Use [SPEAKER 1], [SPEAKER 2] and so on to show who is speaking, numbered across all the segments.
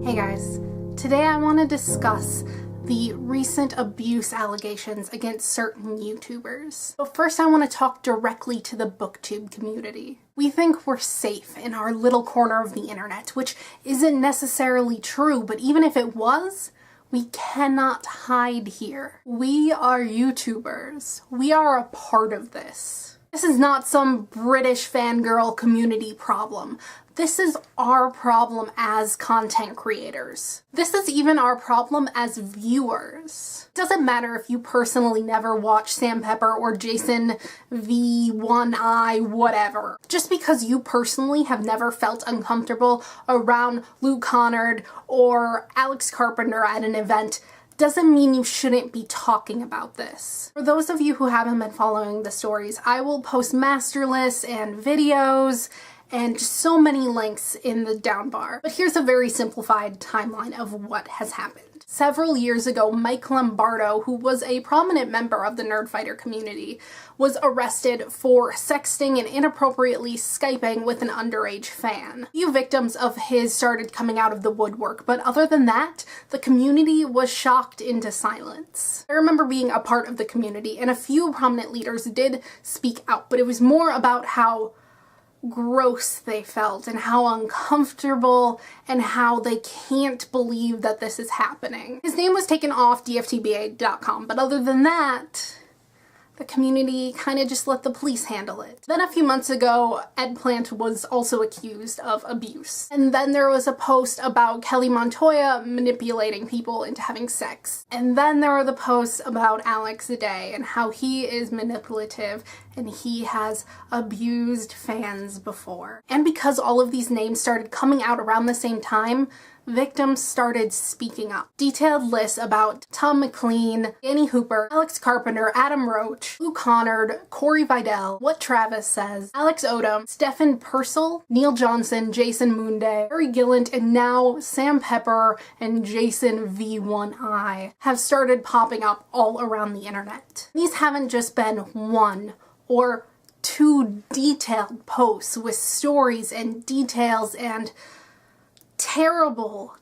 [SPEAKER 1] Hey guys, today I want to discuss the recent abuse allegations against certain YouTubers. But first I want to talk directly to the booktube community. We think we're safe in our little corner of the internet, which isn't necessarily true, but even if it was, we cannot hide here. We are YouTubers. We are a part of this. This is not some British fangirl community problem. This is our problem as content creators. This is even our problem as viewers. It doesn't matter if you personally never watched Sam Pepper or Jason V1I whatever. Just because you personally have never felt uncomfortable around Luke Connard or Alex Carpenter at an event doesn't mean you shouldn't be talking about this. For those of you who haven't been following the stories, I will post master lists and videos and just so many links in the down bar. But here's a very simplified timeline of what has happened. Several years ago, Mike Lombardo, who was a prominent member of the Nerdfighter community, was arrested for sexting and inappropriately Skyping with an underage fan. A few victims of his started coming out of the woodwork, but other than that, the community was shocked into silence. I remember being a part of the community, and a few prominent leaders did speak out, but it was more about how gross they felt and how uncomfortable and how they can't believe that this is happening. His name was taken off dftba.com, but other than that, the community kind of just let the police handle it. Then a few months ago, Ed Plant was also accused of abuse. And then there was a post about Kelly Montoya manipulating people into having sex. And then there were the posts about Alex Day and how he is manipulative and he has abused fans before. And because all of these names started coming out around the same time, victims started speaking up. Detailed lists about Tom McLean, Danny Hooper, Alex Carpenter, Adam Roach, Luke Connard, Corey Vidal, What Travis Says, Alex Odom, Stephen Purcell, Neil Johnson, Jason Moonday, Barry Gillant, and now Sam Pepper and Jason V1I have started popping up all around the internet. These haven't just been one or two detailed posts with stories and details and terrible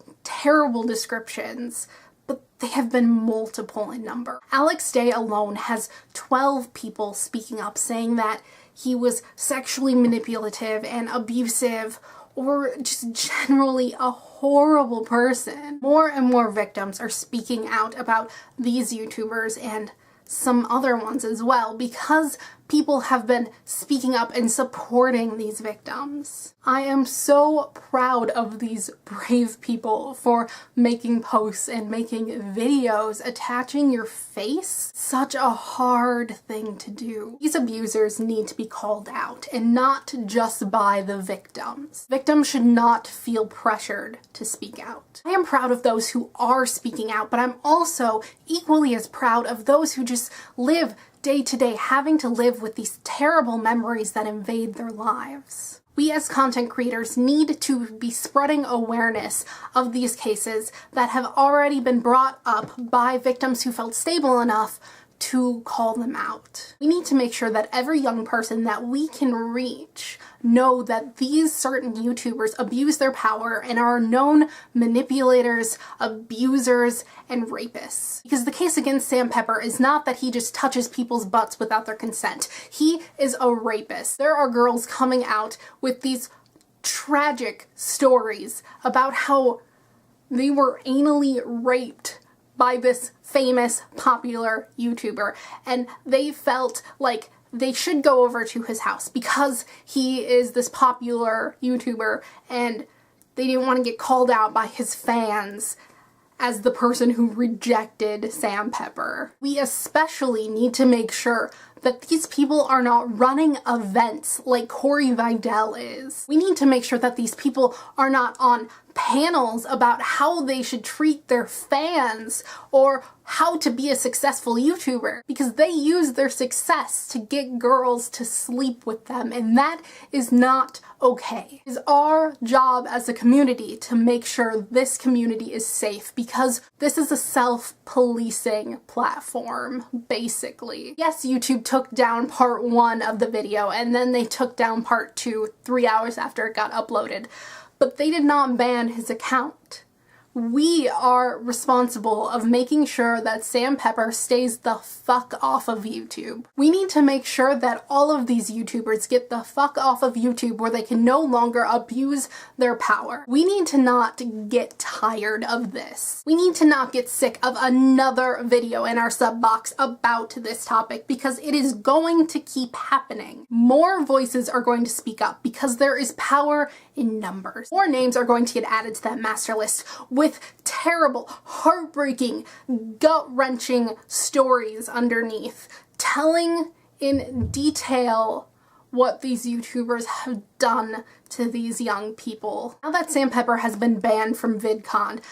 [SPEAKER 1] descriptions, but they have been multiple in number. Alex Day alone has 12 people speaking up saying that he was sexually manipulative and abusive or just generally a horrible person. More and more victims are speaking out about these YouTubers and some other ones as well because people have been speaking up and supporting these victims. I am so proud of these brave people for making posts and making videos. Attaching your face, such a hard thing to do. These abusers need to be called out, and not just by the victims. Victims should not feel pressured to speak out. I am proud of those who are speaking out, but I'm also equally as proud of those who just live day to day having to live with these terrible memories that invade their lives. We as content creators need to be spreading awareness of these cases that have already been brought up by victims who felt stable enough to call them out. We need to make sure that every young person that we can reach know that these certain YouTubers abuse their power and are known manipulators, abusers, and rapists. Because the case against Sam Pepper is not that he just touches people's butts without their consent. He is a rapist. There are girls coming out with these tragic stories about how they were anally raped by this famous, popular YouTuber, and they felt like they should go over to his house because he is this popular YouTuber and they didn't want to get called out by his fans as the person who rejected Sam Pepper. We especially need to make sure that these people are not running events like Corey Vidal is. We need to make sure that these people are not on panels about how they should treat their fans or how to be a successful YouTuber, because they use their success to get girls to sleep with them, and that is not okay. It is our job as a community to make sure this community is safe, because this is a self-policing platform, basically. Yes, YouTube took down part 1 of the video, and then they took down part 2 3 hours after it got uploaded, but they did not ban his account. We are responsible of making sure that Sam Pepper stays the fuck off of YouTube. We need to make sure that all of these YouTubers get the fuck off of YouTube where they can no longer abuse their power. We need to not get tired of this. We need to not get sick of another video in our sub box about this topic because it is going to keep happening. More voices are going to speak up because there is power in numbers. More names are going to get added to that master list with terrible, heartbreaking, gut-wrenching stories underneath, telling in detail what these YouTubers have done to these young people. Now that Sam Pepper has been banned from VidCon,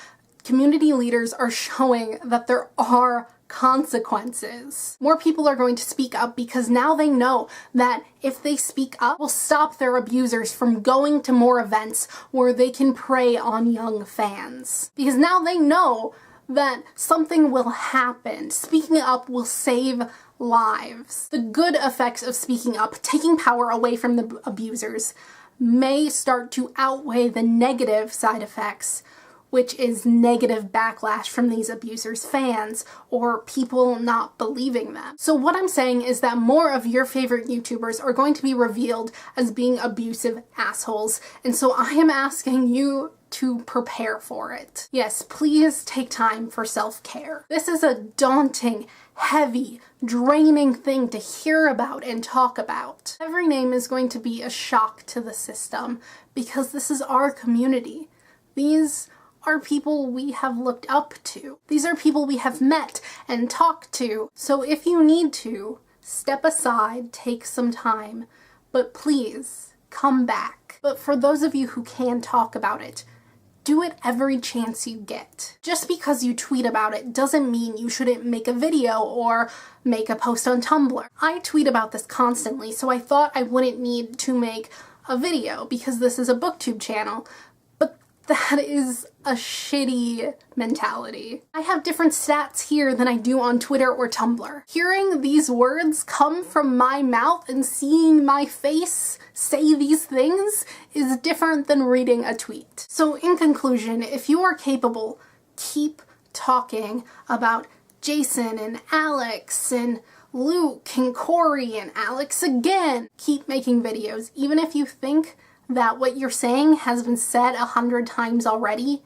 [SPEAKER 1] community leaders are showing that there are consequences. More people are going to speak up because now they know that if they speak up, will stop their abusers from going to more events where they can prey on young fans. Because now they know that something will happen. Speaking up will save lives. The good effects of speaking up, taking power away from the abusers, may start to outweigh the negative side effects, which is negative backlash from these abusers' fans or people not believing them. So what I'm saying is that more of your favorite YouTubers are going to be revealed as being abusive assholes, and so I am asking you to prepare for it. Yes, please take time for self-care. This is a daunting, heavy, draining thing to hear about and talk about. Every name is going to be a shock to the system because this is our community. These are people we have looked up to. These are people we have met and talked to. So if you need to, step aside, take some time, but please come back. But for those of you who can talk about it, do it every chance you get. Just because you tweet about it doesn't mean you shouldn't make a video or make a post on Tumblr. I tweet about this constantly, so I thought I wouldn't need to make a video because this is a booktube channel. That is a shitty mentality. I have different stats here than I do on Twitter or Tumblr. Hearing these words come from my mouth and seeing my face say these things is different than reading a tweet. So in conclusion, if you are capable, keep talking about Jason and Alex and Luke and Corey and Alex again. Keep making videos, even if you think that what you're saying has been said 100 times already.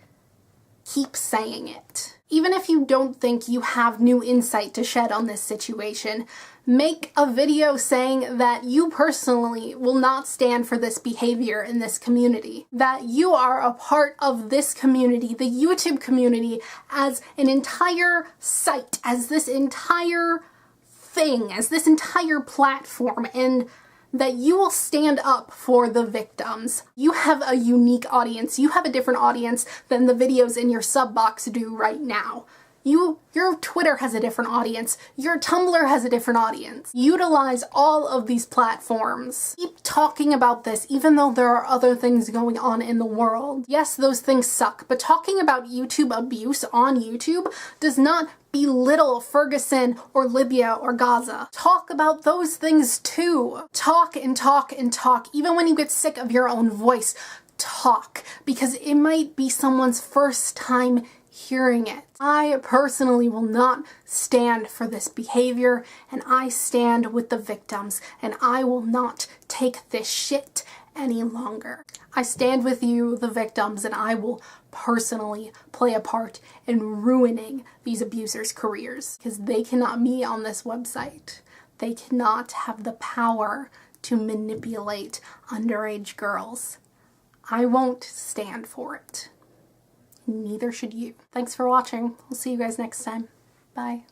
[SPEAKER 1] Keep saying it. Even if you don't think you have new insight to shed on this situation, make a video saying that you personally will not stand for this behavior in this community. That you are a part of this community, the YouTube community, as an entire site, as this entire thing, as this entire platform, and that you will stand up for the victims. You have a unique audience. You have a different audience than the videos in your sub box do right now. Your Twitter has a different audience. Your Tumblr has a different audience. Utilize all of these platforms. Keep talking about this even though there are other things going on in the world. Yes, those things suck, but talking about YouTube abuse on YouTube does not belittle Ferguson or Libya or Gaza. Talk about those things too. Talk and talk and talk. Even when you get sick of your own voice, talk, because it might be someone's first time hearing it. I personally will not stand for this behavior, and I stand with the victims, and I will not take this shit any longer. I stand with you, the victims, and I will personally play a part in ruining these abusers' careers, because they cannot be on this website. They cannot have the power to manipulate underage girls. I won't stand for it. Neither should you. Thanks for watching. We'll see you guys next time. Bye.